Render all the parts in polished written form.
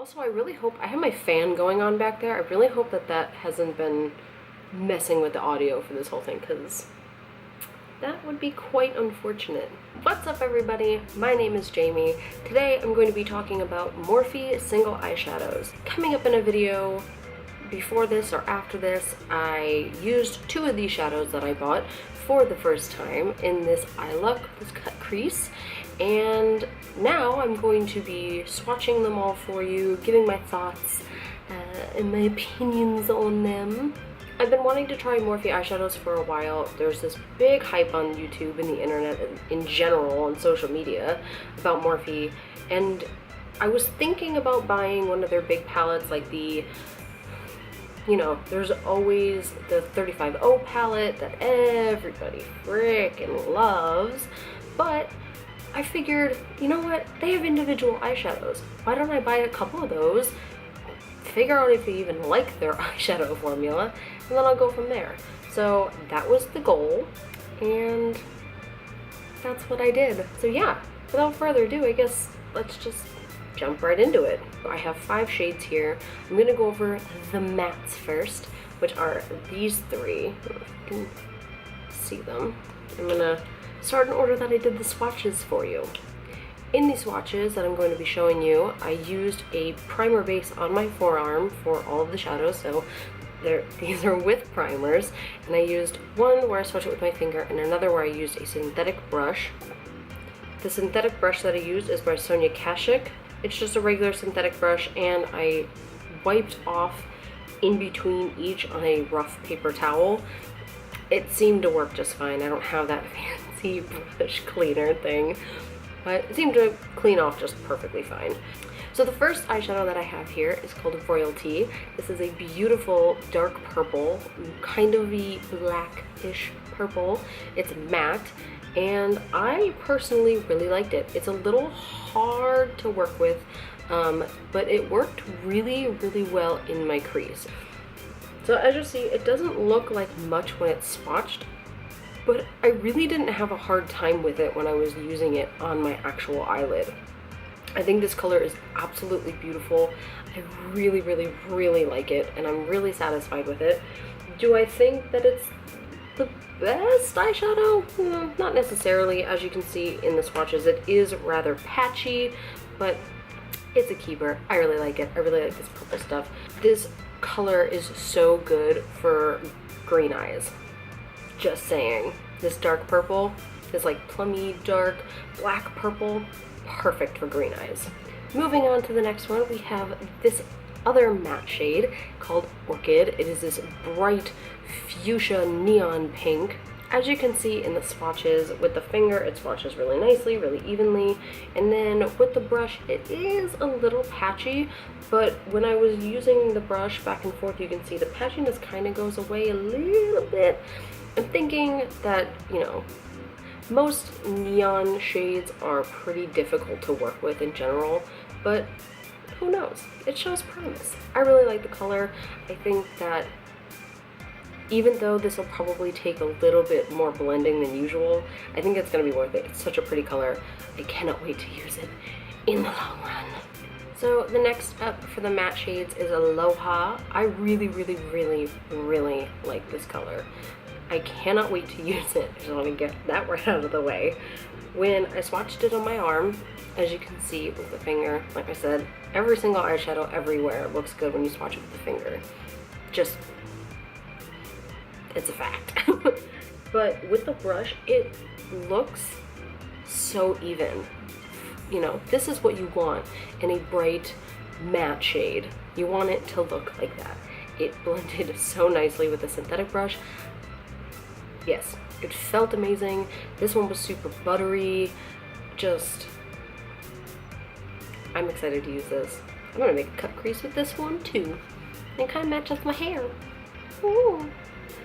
Also, I really hope, I have my fan going on back there. I really hope that that hasn't been messing with the audio for this whole thing, because that would be quite unfortunate. What's up, everybody? My name is Jamie. Today I'm going to be talking about Morphe single eyeshadows. Coming up in a video before this or after this, I used two of these shadows that I bought for the first time in this eye look, this cut crease, and now I'm going to be swatching them all for you, giving my thoughts and my opinions on them. I've been wanting to try Morphe eyeshadows for a while. There's this big hype on YouTube and the internet in general, on social media, about Morphe, and I was thinking about buying one of their big palettes, like the, you know, there's always the 35O palette that everybody frickin' loves, but I figured, you know what, they have individual eyeshadows. Why don't I buy a couple of those, figure out if I even like their eyeshadow formula, and then I'll go from there. So that was the goal, and that's what I did. So yeah, without further ado, I guess let's just jump right into it. I have 5 shades here. I'm gonna go over the mattes first, which are these 3. If you can see them. I'm gonna start in order that I did the swatches for you. In these swatches that I'm going to be showing you, I used a primer base on my forearm for all of the shadows, so these are with primers, and I used one where I swatched it with my finger and another where I used a synthetic brush. The synthetic brush that I used is by Sonia Kashuk. It's just a regular synthetic brush, and I wiped off in between each on a rough paper towel. It seemed to work just fine. I don't have that fancy brush cleaner thing, but it seemed to clean off just perfectly fine. So the first eyeshadow that I have here is called Royalty. This is a beautiful dark purple, kind of a blackish purple. It's matte, and I personally really liked it. It's a little hard to work with, but it worked really, really well in my crease. So as you see, it doesn't look like much when it's swatched, but I really didn't have a hard time with it when I was using it on my actual eyelid. I think this color is absolutely beautiful. I really, really, really like it, and I'm really satisfied with it. Do I think that it's the best eyeshadow? Not necessarily. As you can see in the swatches, it is rather patchy, but it's a keeper. I really like it. I really like this purple stuff. This color is so good for green eyes. Just saying. This dark purple, this like plummy dark black purple, perfect for green eyes. Moving on to the next one, we have this other matte shade called Orchid. It is this bright fuchsia neon pink. As you can see in the swatches, with the finger it swatches really nicely, really evenly, and then with the brush it is a little patchy, but when I was using the brush back and forth, you can see the patchiness kind of goes away a little bit. I'm thinking that, you know, most neon shades are pretty difficult to work with in general, but who knows? It shows promise. I really like the color. I think that even though this will probably take a little bit more blending than usual, I think it's going to be worth it. It's such a pretty color. I cannot wait to use it in the long run. So the next up for the matte shades is Aloha. I really, really, really, really like this color. I cannot wait to use it. I just want to get that right out of the way. When I swatched it on my arm, as you can see with the finger, like I said, every single eyeshadow everywhere looks good when you swatch it with the finger. Just, it's a fact. But with the brush, it looks so even. You know, this is what you want in a bright matte shade. You want it to look like that. It blended so nicely with the synthetic brush. Yes, it felt amazing. This one was super buttery. Just, I'm excited to use this. I'm gonna make a cut crease with this one too. And kind of matches my hair. Ooh.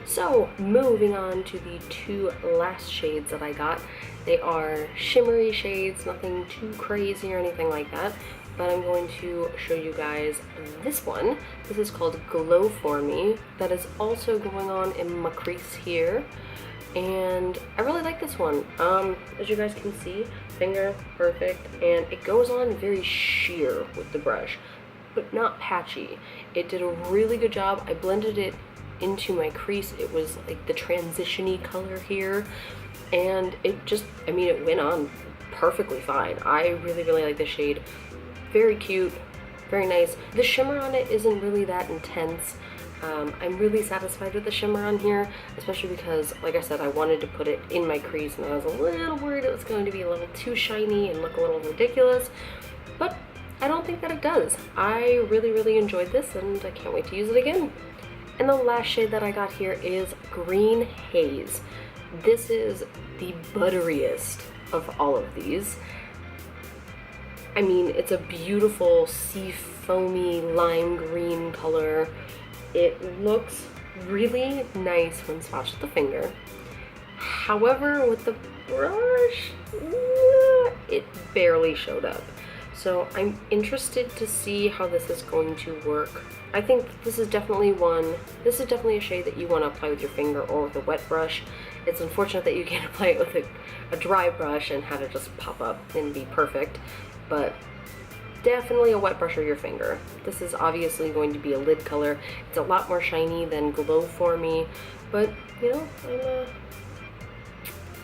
So, moving on to the 2 last shades that I got. They are shimmery shades, nothing too crazy or anything like that. But I'm going to show you guys this one. This is called Glow For Me. That is also going on in my crease here. And I really like this one. As you guys can see, finger perfect, and it goes on very sheer with the brush. but not patchy. It did a really good job. I blended it into my crease. It was like the transition-y color here, and it just, I mean, it went on perfectly fine. I really, really like the shade. Very cute, very nice. The shimmer on it isn't really that intense. I'm really satisfied with the shimmer on here, especially because, like I said, I wanted to put it in my crease, and I was a little worried it was going to be a little too shiny and look a little ridiculous, but I don't think that it does. I really, really enjoyed this, and I can't wait to use it again. And the last shade that I got here is Green Haze. This is the butteriest of all of these. I mean, it's a beautiful sea foamy lime green color. It looks really nice when swatched with the finger. However, with the brush, it barely showed up. So I'm interested to see how this is going to work. I think this is definitely a shade that you want to apply with your finger or with a wet brush. It's unfortunate that you can't apply it with a dry brush and have it just pop up and be perfect, but definitely a wet brush or your finger. This is obviously going to be a lid color. It's a lot more shiny than Glow For Me, but you know,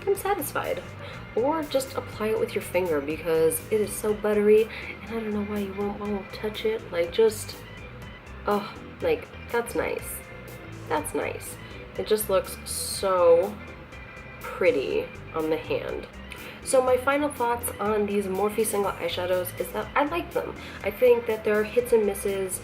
I'm satisfied. Or just apply it with your finger because it is so buttery, and I don't know why you won't touch it. Like, just, oh, like, that's nice. That's nice. It just looks so pretty on the hand. So my final thoughts on these Morphe single eyeshadows is that I like them. I think that there are hits and misses,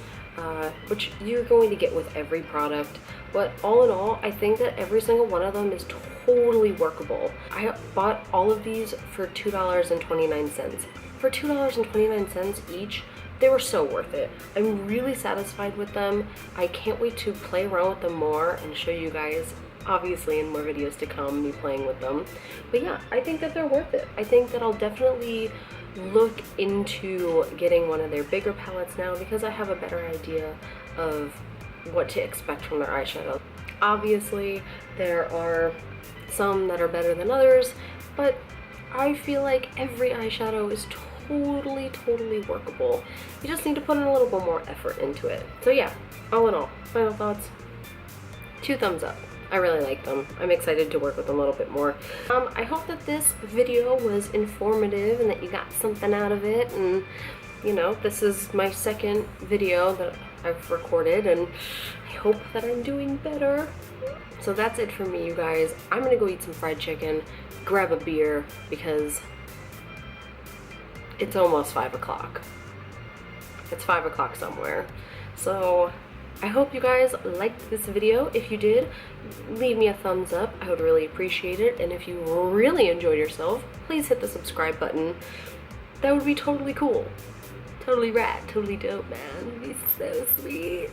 which you're going to get with every product, but all in all, I think that every single one of them is totally workable. I bought all of these for $2.29. For $2.29 each, they were so worth it. I'm really satisfied with them. I can't wait to play around with them more and show you guys, obviously, in more videos to come, me playing with them. But yeah, I think that they're worth it. I think that I'll definitely look into getting one of their bigger palettes now because I have a better idea of what to expect from their eyeshadow. Obviously, there are some that are better than others, but I feel like every eyeshadow is totally workable. You just need to put in a little bit more effort into it. So yeah, all in all, final thoughts, 2 thumbs up. I really like them. I'm excited to work with them a little bit more. I hope that this video was informative and that you got something out of it. And you know, this is my second video that I've recorded, and I hope that I'm doing better. So that's it for me, you guys. I'm gonna go eat some fried chicken, grab a beer, because it's almost 5 o'clock. It's 5 o'clock somewhere. So I hope you guys liked this video. If you did, leave me a thumbs up. I would really appreciate it. And if you really enjoyed yourself, please hit the subscribe button. That would be totally cool. Totally rad. Totally dope, man. It would be so sweet.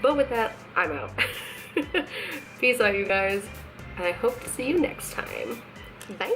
But with that, I'm out. Peace out, you guys. And I hope to see you next time. Bye.